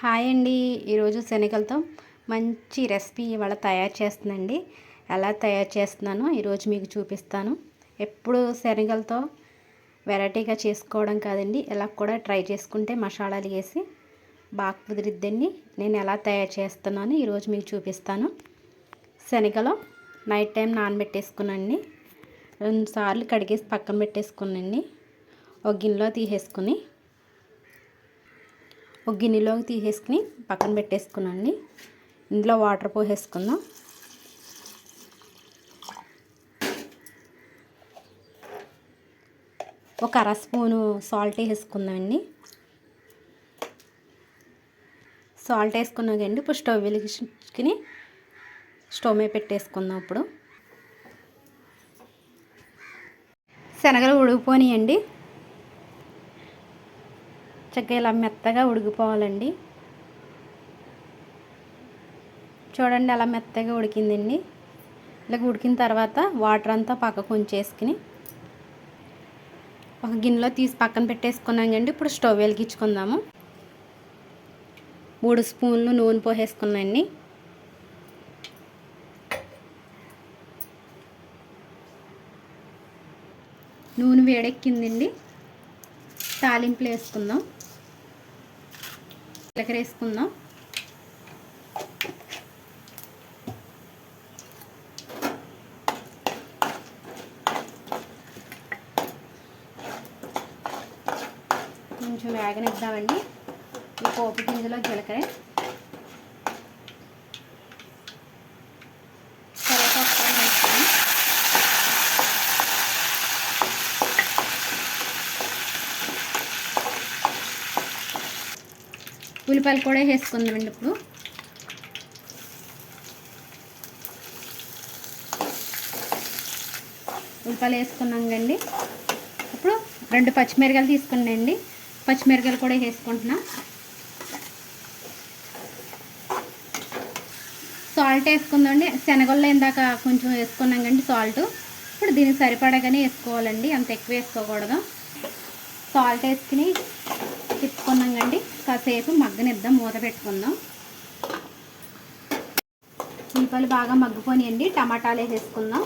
Hi అండి. ఈరోజు శనగలతో మంచి రెసిపీ ఇవాళ తయారు చేస్తున్నానండి. ఎలా తయారు చేస్తున్నానో ఈరోజు మీకు చూపిస్తాను. ఎప్పుడు శనగలతో వెరైటీగా చేసుకోవడం కాదండి, ఇలా కూడా ట్రై చేసుకుంటే మసాలాలు వేసి బాగా కుదిరిద్దండి. నేను ఎలా తయారు చేస్తున్నానో ఈరోజు మీకు చూపిస్తాను. శనగలు నైట్ టైం నానబెట్టేసుకున్నాండి. 2 సార్లు కడిగేసి పక్కన పెట్టేసుకున్నాండి. ఒక గిన్నెలోకి తీసేసుకుని పక్కన పెట్టేసుకున్నాండి. ఇందులో వాటర్ పోసేసుకుందాం. ఒక అర స్పూను సాల్ట్ వేసుకుందామండి. సాల్ట్ వేసుకున్నాకండి ఇప్పుడు స్టవ్ వెలిగించుకుని స్టవ్ మీద పెట్టేసుకుందాం. ఇప్పుడు శనగలు ఉడికిపోనియండి. చక్కగా ఇలా మెత్తగా ఉడికిపోవాలండి. చూడండి అలా మెత్తగా ఉడికిందండి. ఇలా ఉడికిన తర్వాత వాటర్ అంతా పక్కకు ఉంచేసుకుని ఒక గిన్నెలో తీసి పక్కన పెట్టేసుకున్నాం కండి. ఇప్పుడు స్టవ్ వెలిగించుకుందాము. 3 స్పూన్లు నూనె పోసేసుకున్నాండి. నూనె వేడెక్కిందండి. తాలింపులు వేసుకుందాం. జీలకర్ర వేసుకుందాం. కొంచెం వేగనిద్దామండి. ఈ పోపు గింజలో జీలకర్ర, ఉల్లిపాయలు కూడా వేసుకుందామండి. ఇప్పుడు ఉల్లిపాయలు వేసుకున్నాం కండి. ఇప్పుడు 2 పచ్చిమిరకాయలు తీసుకున్నాండి. పచ్చిమిరకాయలు కూడా వేసుకుంటున్నా. సాల్ట్ వేసుకుందామండి. శనగల్లో ఇందాక కొంచెం వేసుకున్నాం కండి సాల్ట్. ఇప్పుడు దీనికి సరిపడగానే వేసుకోవాలండి, అంత ఎక్కువ వేసుకోకూడదు. సాల్ట్ వేసుకుని తిప్పుకున్నాం కండి. కాసేపు మగ్గనిద్దాం, మూత పెట్టుకుందాం. ఉల్లిపాయలు బాగా మగ్గిపోనియండి. టమాటాలు వేసుకుందాం.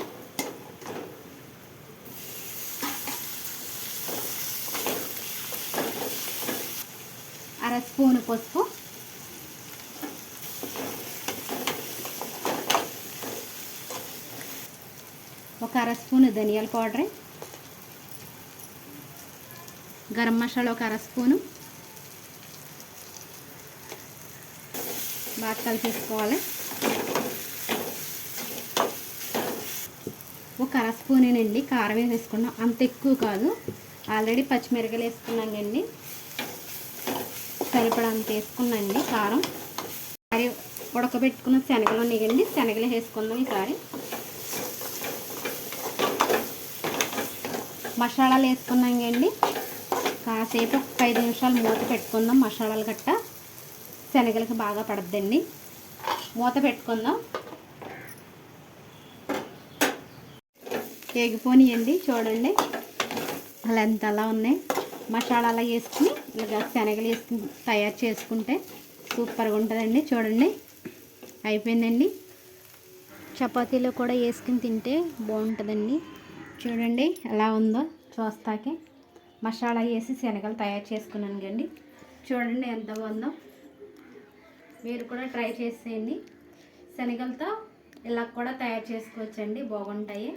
అర స్పూను పసుపు, ఒక అర స్పూను ధనియాల పౌడర్, గరం మసాలా ఒక అర స్పూను, బాగా కలిపేసుకోవాలి. ఒక అర స్పూనేనండి కారం వేసుకున్నాం, అంత ఎక్కువ కాదు. ఆల్రెడీ పచ్చిమిరపకాయలు వేసుకున్నాం కండి, సరిపడంత వేసుకున్నాండి కారం. మరి ఉడకబెట్టుకున్న శనగలు ఉన్నాయి కండి, శనగలు వేసుకుందాం. ఈసారి మసాలాలు వేసుకున్నాం కండి. కాసేపు 5 నిమిషాలు మూత పెట్టుకుందాం. మసాలాలు గట్ట శనగలకి బాగా పడద్దండి. మూత పెట్టుకుందాం. ఎగిపోనియండి. చూడండి అలా ఎంత అలా ఉన్నాయి. మసాలాలు వేసుకుని ఇలా శనగలు వేసుకుని తయారు చేసుకుంటే సూపర్గా ఉంటుందండి. చూడండి అయిపోయిందండి. చపాతీలో కూడా వేసుకుని తింటే బాగుంటుందండి. చూడండి ఎలా ఉందో చూస్తాకే. మసాలా వేసి శనగలు తయారు చేసుకున్నాను కండి. చూడండి ఎంత బాగుందో. మీరు కూడా ట్రై చేసేయండి. శనగలతో ఇలా కూడా తయారు చేసుకోవచ్చండి, బాగుంటాయి.